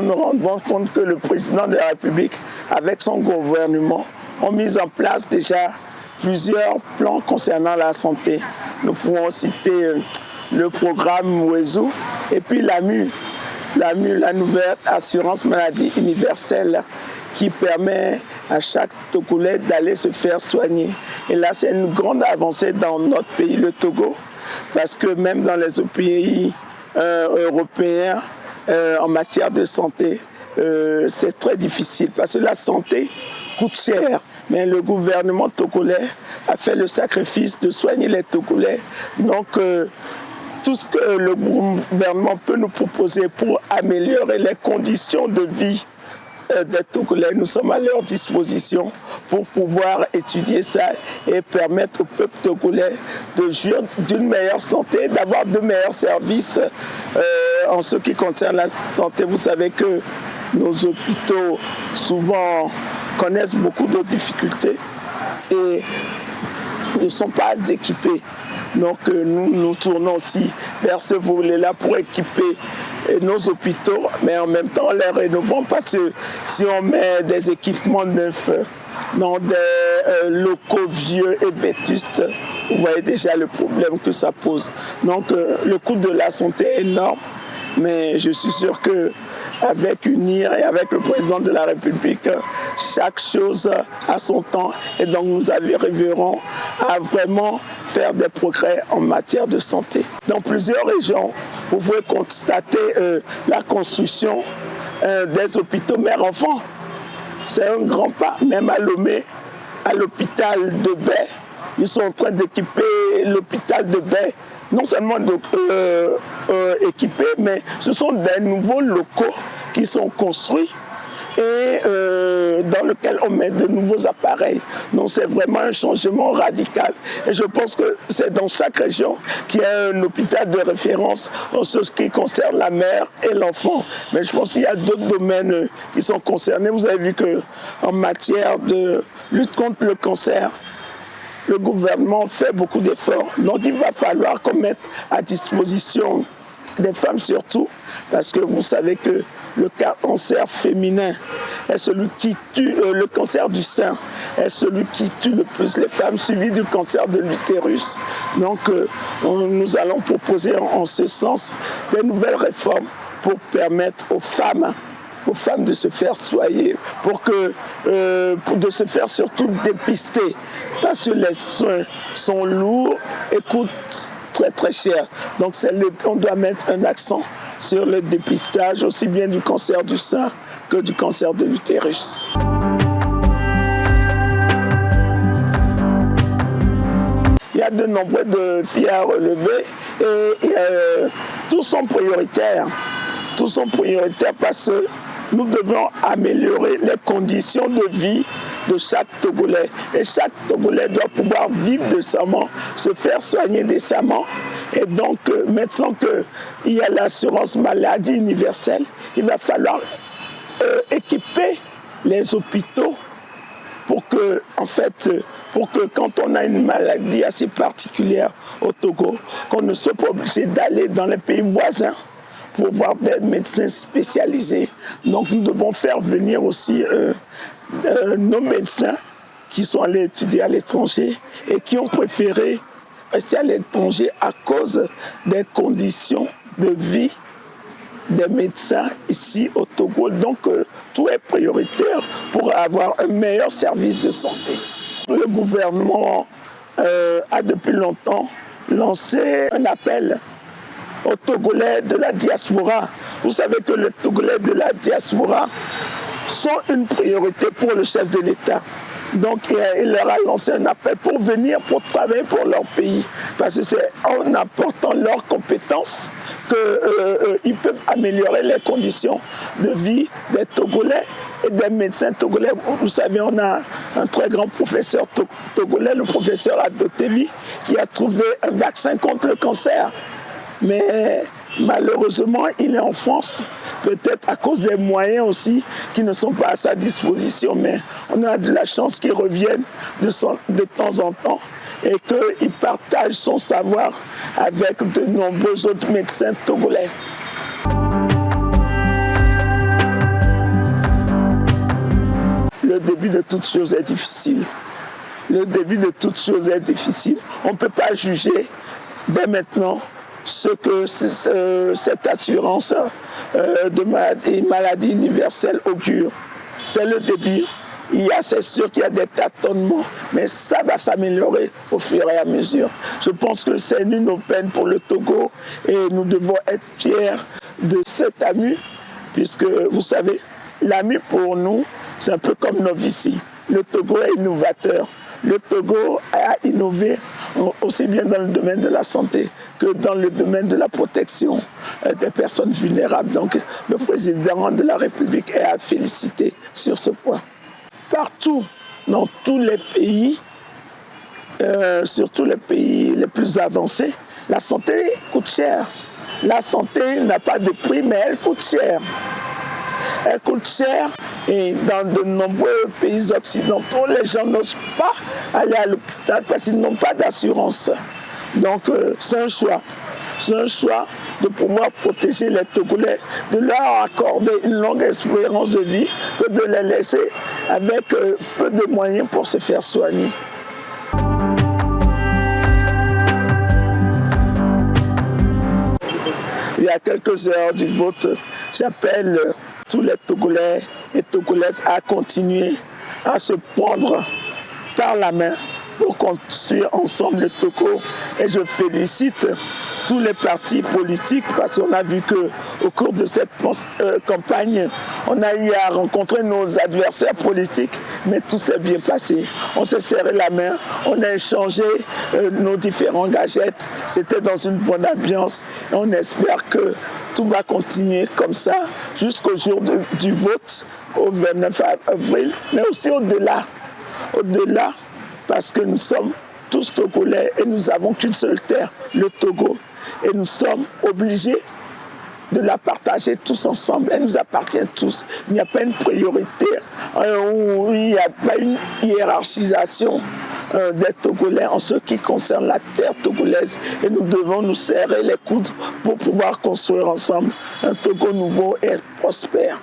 nous rendons compte que le président de la République, avec son gouvernement, ont mis en place déjà plusieurs plans concernant la santé. Nous pouvons citer le programme Mwezu et puis l'AMU, la nouvelle assurance maladie universelle qui permet à chaque Togolais d'aller se faire soigner. Et là, c'est une grande avancée dans notre pays, le Togo, parce que même dans les autres pays européens, en matière de santé, c'est très difficile parce que la santé coûte cher. Mais le gouvernement togolais a fait le sacrifice de soigner les Togolais. Donc, tout ce que le gouvernement peut nous proposer pour améliorer les conditions de vie des Togolais, nous sommes à leur disposition pour pouvoir étudier ça et permettre au peuple togolais de jouir d'une meilleure santé, d'avoir de meilleurs services en ce qui concerne la santé. Vous savez que nos hôpitaux souvent connaissent beaucoup de difficultés et ne sont pas équipés. Donc nous tournons aussi vers ce volet-là pour équiper nos hôpitaux, mais en même temps les rénovons parce que si on met des équipements neufs dans des locaux vieux et vétustes, vous voyez déjà le problème que ça pose. Donc le coût de la santé est énorme, mais je suis sûr que avec UNIR et avec le président de la République, chaque chose a son temps et donc nous arriverons à vraiment faire des progrès en matière de santé. Dans plusieurs régions, vous pouvez constater la construction des hôpitaux mère-enfant. C'est un grand pas, même à Lomé, à l'hôpital de Baie. Ils sont en train d'équiper l'hôpital de Baie. Non seulement équipés, mais ce sont des nouveaux locaux qui sont construits et dans lesquels on met de nouveaux appareils. Donc c'est vraiment un changement radical. Et je pense que c'est dans chaque région qu'il y a un hôpital de référence en ce qui concerne la mère et l'enfant. Mais je pense qu'il y a d'autres domaines qui sont concernés. Vous avez vu qu'en matière de lutte contre le cancer, le gouvernement fait beaucoup d'efforts. Donc il va falloir qu'on mette à disposition des femmes surtout, parce que vous savez que le cancer féminin est celui qui tue, le cancer du sein est celui qui tue le plus les femmes, suivi du cancer de l'utérus. Donc nous allons proposer en ce sens des nouvelles réformes pour permettre aux femmes de se faire soigner, pour de se faire surtout dépister, parce que les soins sont lourds et coûtent très très cher. Donc on doit mettre un accent sur le dépistage aussi bien du cancer du sein que du cancer de l'utérus. Il y a de nombreux défis à relever et tous sont prioritaires. Tous sont prioritaires parce que nous devons améliorer les conditions de vie de chaque Togolais. Et chaque Togolais doit pouvoir vivre décemment, se faire soigner décemment. Et donc, maintenant qu'il y a l'assurance maladie universelle, il va falloir équiper les hôpitaux pour que quand on a une maladie assez particulière au Togo, qu'on ne soit pas obligé d'aller dans les pays voisins pour voir des médecins spécialisés. Donc nous devons faire venir aussi nos médecins qui sont allés étudier à l'étranger et qui ont préféré rester à l'étranger à cause des conditions de vie des médecins ici au Togo. Donc tout est prioritaire pour avoir un meilleur service de santé. Le gouvernement a depuis longtemps lancé un appel aux Togolais de la diaspora. Vous savez que les Togolais de la diaspora sont une priorité pour le chef de l'État. Donc il leur a lancé un appel pour venir, pour travailler pour leur pays. Parce que c'est en apportant leurs compétences qu'ils peuvent améliorer les conditions de vie des Togolais et des médecins togolais. Vous savez, on a un très grand professeur togolais, le professeur Adotevi, qui a trouvé un vaccin contre le cancer. Mais malheureusement, il est en France, peut-être à cause des moyens aussi qui ne sont pas à sa disposition. Mais on a de la chance qu'il revienne de temps en temps et qu'il partage son savoir avec de nombreux autres médecins togolais. le début de toute chose est difficile. Le début de toute chose est difficile. On ne peut pas juger dès maintenant ce que cette assurance de maladie universelle augure. C'est le début. C'est sûr qu'il y a des tâtonnements, mais ça va s'améliorer au fur et à mesure. Je pense que c'est une aubaine pour le Togo et nous devons être fiers de cet AMU, puisque vous savez, l'AMU pour nous, c'est un peu comme Novici. Le Togo est innovateur. Le Togo a innové aussi bien dans le domaine de la santé que dans le domaine de la protection des personnes vulnérables. Donc le président de la République est à féliciter sur ce point. Partout, dans tous les pays, surtout les pays les plus avancés, la santé coûte cher. La santé n'a pas de prix, mais elle coûte cher. Elle coûte cher et dans de nombreux pays occidentaux, les gens n'osent pas aller à l'hôpital parce qu'ils n'ont pas d'assurance. Donc c'est un choix. C'est un choix de pouvoir protéger les Togolais, de leur accorder une longue espérance de vie que de les laisser avec peu de moyens pour se faire soigner. Il y a quelques heures du vote, j'appelle tous les Togolais et Togolaises à continuer à se prendre par la main pour construire ensemble le Togo. Et je félicite tous les partis politiques parce qu'on a vu qu'au cours de cette campagne, on a eu à rencontrer nos adversaires politiques, mais tout s'est bien passé. On s'est serré la main, on a échangé nos différents gadgets. C'était dans une bonne ambiance et on espère que tout va continuer comme ça jusqu'au jour du vote, au 29 avril, mais aussi au-delà. Au-delà, parce que nous sommes tous Togolais et nous n'avons qu'une seule terre, le Togo. Et nous sommes obligés de la partager tous ensemble. Elle nous appartient tous. Il n'y a pas une priorité, il n'y a pas une hiérarchisation des Togolais en ce qui concerne la terre togolaise. Et nous devons nous serrer les coudes pour pouvoir construire ensemble un Togo nouveau et prospère.